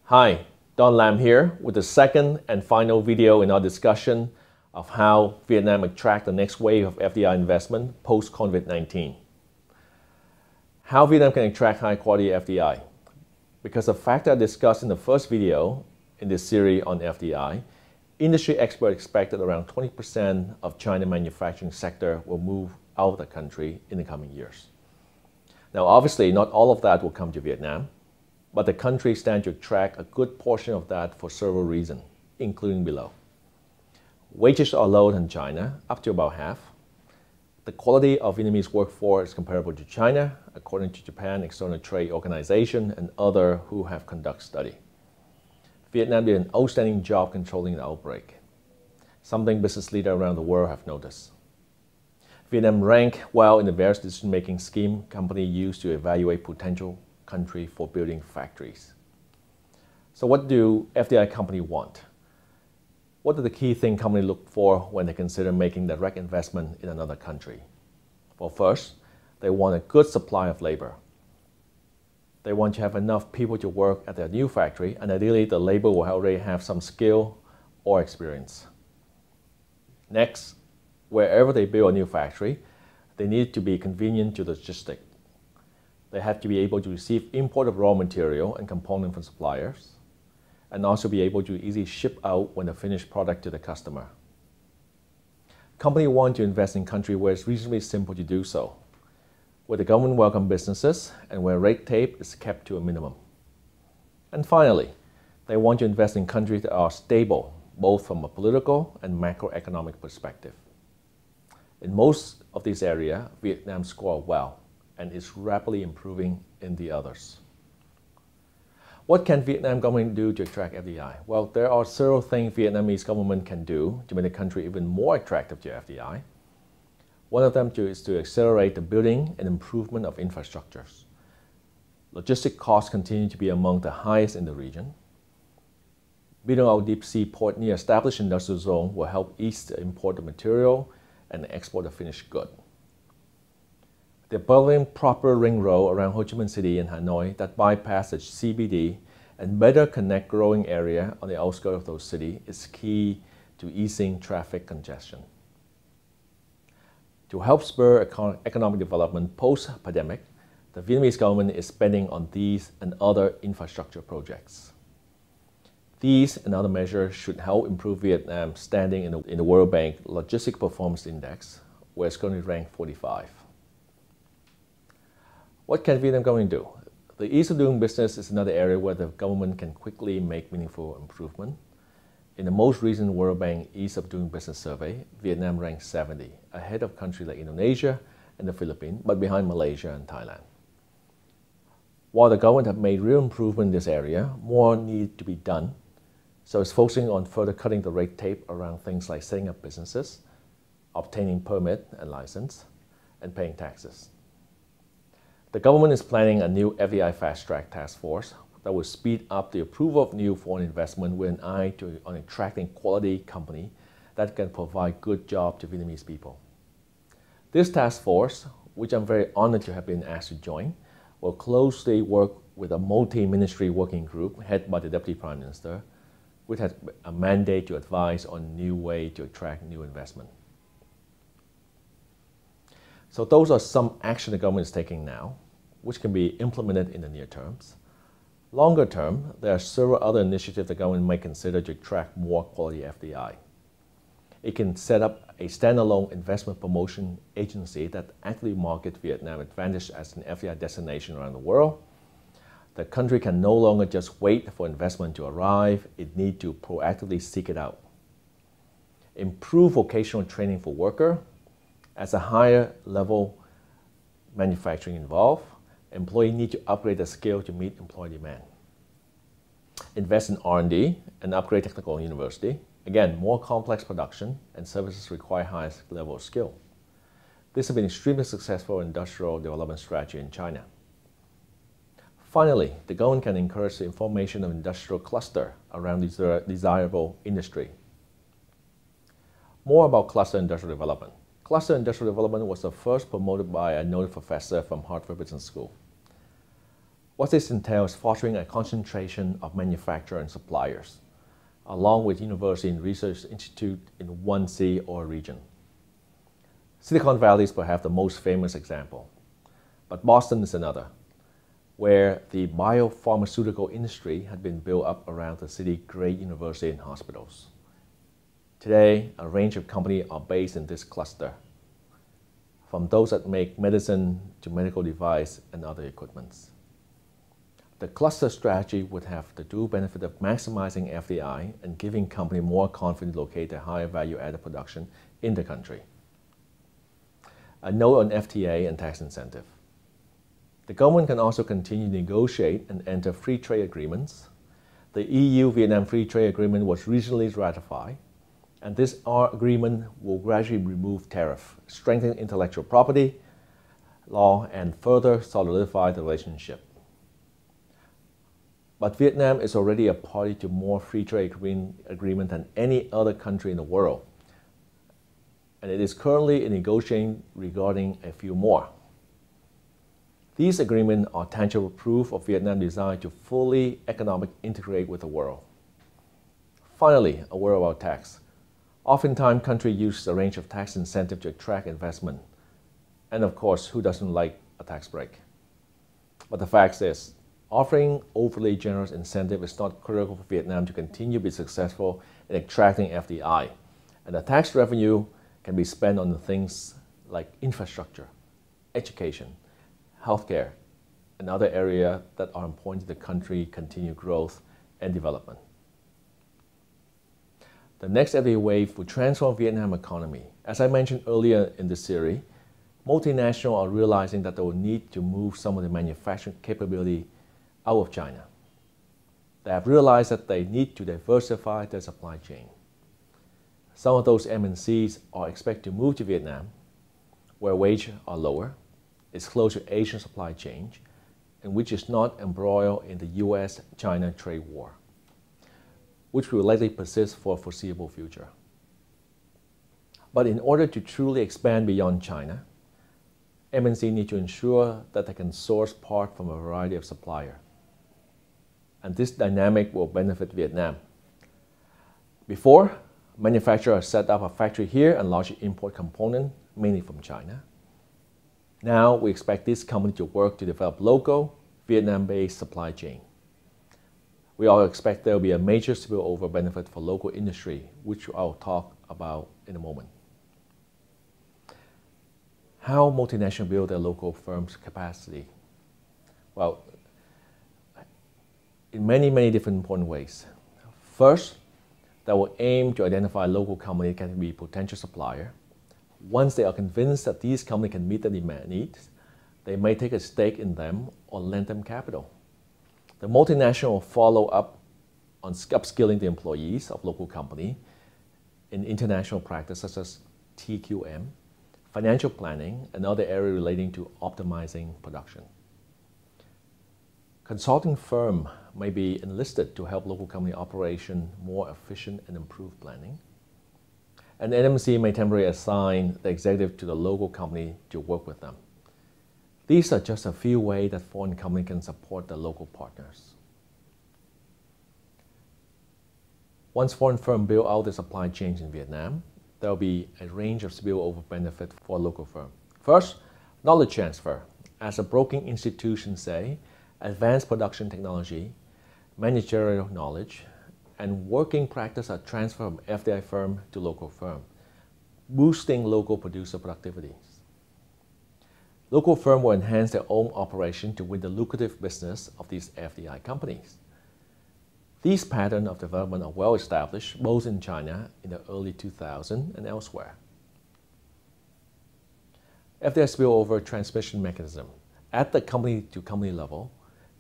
Hi, Don Lam here with the second and final video in our discussion of how Vietnam attract the next wave of FDI investment post-COVID-19. How Vietnam can attract high-quality FDI. Because the factor I discussed in the first video in this series on FDI, industry experts expected around 20% of China manufacturing sector will move out of the country in the coming years. Now, obviously, not all of that will come to Vietnam, but the country stands to attract a good portion of that for several reasons, including below. Wages are lower than China, up to about half. The quality of Vietnamese workforce is comparable to China, according to Japan External Trade Organization and others who have conducted study. Vietnam did an outstanding job controlling the outbreak, something business leaders around the world have noticed. Vietnam ranked well in the various decision-making scheme companies use to evaluate potential country for building factories. So what do FDI companies want? What are the key things companies look for when they consider making direct investment in another country? Well, first, they want a good supply of labor. They want to have enough people to work at their new factory, and ideally the labor will already have some skill or experience. Next, wherever they build a new factory, they need to be convenient to logistics. They have to be able to receive import of raw material and components from suppliers, and also be able to easily ship out when the finished product to the customer. Companies want to invest in countries where it's reasonably simple to do so, where the government welcomes businesses and where red tape is kept to a minimum. And finally, they want to invest in countries that are stable, both from a political and macroeconomic perspective. In most of these areas, Vietnam scores well and is rapidly improving in the others. What can Vietnam government do to attract FDI? Well, there are several things Vietnamese government can do to make the country even more attractive to FDI. One of them is to accelerate the building and improvement of infrastructures. Logistic costs continue to be among the highest in the region. Building our deep sea port near established industrial zone will help ease the import of material and export the finished good. Developing proper ring road around Ho Chi Minh City and Hanoi that bypass the CBD and better connect growing area on the outskirts of those cities is key to easing traffic congestion. To help spur economic development post-pandemic, the Vietnamese government is spending on these and other infrastructure projects. These and other measures should help improve Vietnam's standing in the World Bank Logistic Performance Index, where it's currently ranked 45. What can Vietnam government do? The ease of doing business is another area where the government can quickly make meaningful improvement. In the most recent World Bank Ease of Doing Business survey, Vietnam ranked 70, ahead of countries like Indonesia and the Philippines, but behind Malaysia and Thailand. While the government have made real improvement in this area, more needs to be done. So it's focusing on further cutting the red tape around things like setting up businesses, obtaining permit and license, and paying taxes. The government is planning a new FDI fast-track task force that will speed up the approval of new foreign investment with an eye on attracting quality companies that can provide good jobs to Vietnamese people. This task force, which I'm very honored to have been asked to join, will closely work with a multi-ministry working group headed by the Deputy Prime Minister, which has a mandate to advise on new ways to attract new investment. So those are some action the government is taking now, which can be implemented in the near terms. Longer term, there are several other initiatives the government may consider to attract more quality FDI. It can set up a standalone investment promotion agency that actively markets Vietnam advantage as an FDI destination around the world. The country can no longer just wait for investment to arrive, it needs to proactively seek it out. Improve vocational training for workers. As a higher level manufacturing involved, employees need to upgrade their skill to meet employee demand. Invest in R&D and upgrade technical university. Again, more complex production and services require highest level of skill. This has been extremely successful industrial development strategy in China. Finally, the government can encourage the formation of industrial cluster around desirable industry. More about cluster industrial development. Cluster industrial development was the first promoted by a noted professor from Harvard Business School. What this entails is fostering a concentration of manufacturers and suppliers, along with university and research institute in one city or region. Silicon Valley is perhaps the most famous example, but Boston is another, where the biopharmaceutical industry had been built up around the city's great university and hospitals. Today, a range of companies are based in this cluster, from those that make medicine to medical device and other equipments. The cluster strategy would have the dual benefit of maximizing FDI and giving companies more confidence to locate their higher value-added production in the country. A note on FTA and tax incentive. The government can also continue to negotiate and enter free trade agreements. The EU-Vietnam Free Trade Agreement was recently ratified, and this agreement will gradually remove tariffs, strengthen intellectual property law, and further solidify the relationship. But Vietnam is already a party to more free trade agreement than any other country in the world, and it is currently negotiating regarding a few more. These agreements are tangible proof of Vietnam's desire to fully economically integrate with the world. Finally, a word about tax. Oftentimes, countries use a range of tax incentives to attract investment. And of course, who doesn't like a tax break? But the fact is, offering overly generous incentive is not critical for Vietnam to continue to be successful in attracting FDI. And the tax revenue can be spent on things like infrastructure, education, healthcare, and other areas that are important to the country's continued growth and development. The next FDI wave will transform Vietnam's economy. As I mentioned earlier in this series, multinationals are realizing that they will need to move some of the manufacturing capability out of China. They have realized that they need to diversify their supply chain. Some of those MNCs are expected to move to Vietnam, where wages are lower, is close to Asian supply chain, and which is not embroiled in the US-China trade war, which will likely persist for a foreseeable future. But in order to truly expand beyond China, MNCs need to ensure that they can source parts from a variety of suppliers. And this dynamic will benefit Vietnam. Before, manufacturers set up a factory here and largely import components, mainly from China. Now, we expect this company to work to develop local, Vietnam-based supply chain. We all expect there will be a major spillover benefit for local industry, which I'll talk about in a moment. How multinationals build their local firms' capacity? Well, in many different important ways. First, they will aim to identify local companies that can be potential supplier. Once they are convinced that these companies can meet the demand needs, they may take a stake in them or lend them capital. The multinational will follow up on upskilling the employees of local company in international practices such as TQM, financial planning, and other areas relating to optimizing production. Consulting firm may be enlisted to help local company operation more efficient and improve planning. An NMC may temporarily assign the executive to the local company to work with them. These are just a few ways that foreign companies can support their local partners. Once foreign firms build out their supply chains in Vietnam, there will be a range of spillover benefits for a local firm. First, knowledge transfer. As a broking institution say, advanced production technology, managerial knowledge, and working practice are transferred from FDI firm to local firm, boosting local producer productivities. Local firms will enhance their own operation to win the lucrative business of these FDI companies. These patterns of development are well established both in China in the early 2000s and elsewhere. FDI spillover transmission mechanism. At the company-to-company level,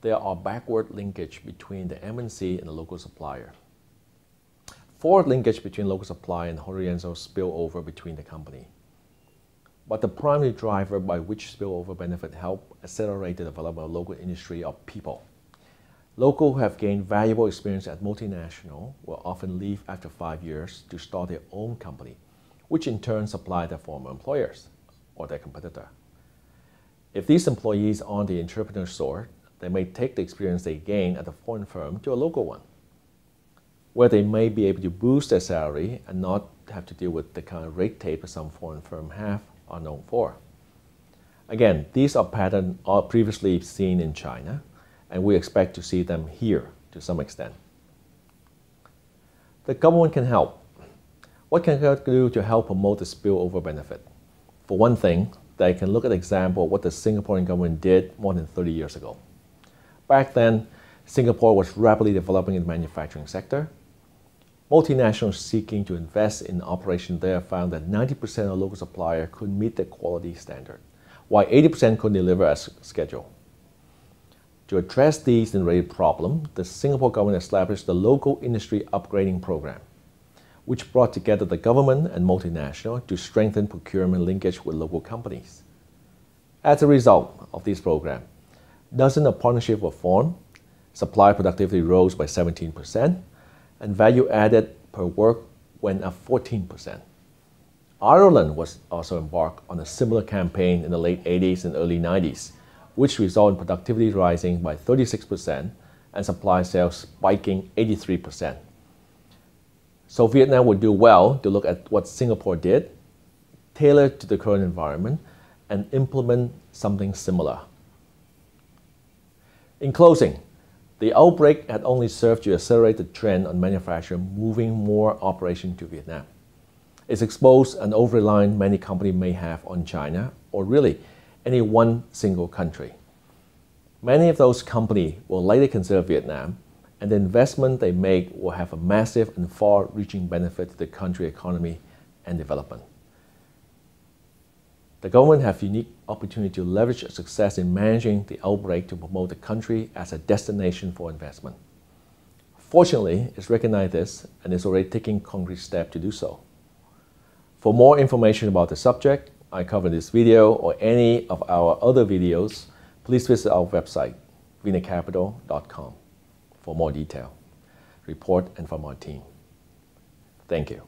there are backward linkage between the MNC and the local supplier. Forward linkage between local supplier and horizontal spillover between the company. But the primary driver by which spillover benefit help accelerate the development of local industry are people. Locals who have gained valuable experience at multinational will often leave after 5 years to start their own company, which in turn supply their former employers or their competitor. If these employees aren't the entrepreneur sort, they may take the experience they gain at a foreign firm to a local one, where they may be able to boost their salary and not have to deal with the kind of red tape that some foreign firms are known for. Again, these are patterns previously seen in China, and we expect to see them here to some extent. The government can help. What can it do to help promote the spillover benefit? For one thing, they can look at an example of what the Singaporean government did more than 30 years ago. Back then, Singapore was rapidly developing in the manufacturing sector. Multinationals seeking to invest in operations there found that 90% of local suppliers could meet the quality standard, while 80% couldn't deliver as scheduled. To address these and related problems, the Singapore government established the Local Industry Upgrading Program, which brought together the government and multinationals to strengthen procurement linkage with local companies. As a result of this program, dozens of partnerships were formed, supply productivity rose by 17%, and value added per work went up 14%. Ireland was also embarked on a similar campaign in the late 80s and early 90s, which resulted in productivity rising by 36% and supply sales spiking 83%. So Vietnam would do well to look at what Singapore did, tailor it to the current environment, and implement something similar. In closing, the outbreak had only served to accelerate the trend on manufacturing moving more operation to Vietnam. It's exposed an over-reliance many companies may have on China, or really any one single country. Many of those companies will later consider Vietnam, and the investment they make will have a massive and far-reaching benefit to the country economy and development. The government has a unique opportunity to leverage its success in managing the outbreak to promote the country as a destination for investment. Fortunately, it's recognized this and is already taking concrete steps to do so. For more information about the subject I cover in this video or any of our other videos, please visit our website, vinacapital.com, for more detail, report, and from our team. Thank you.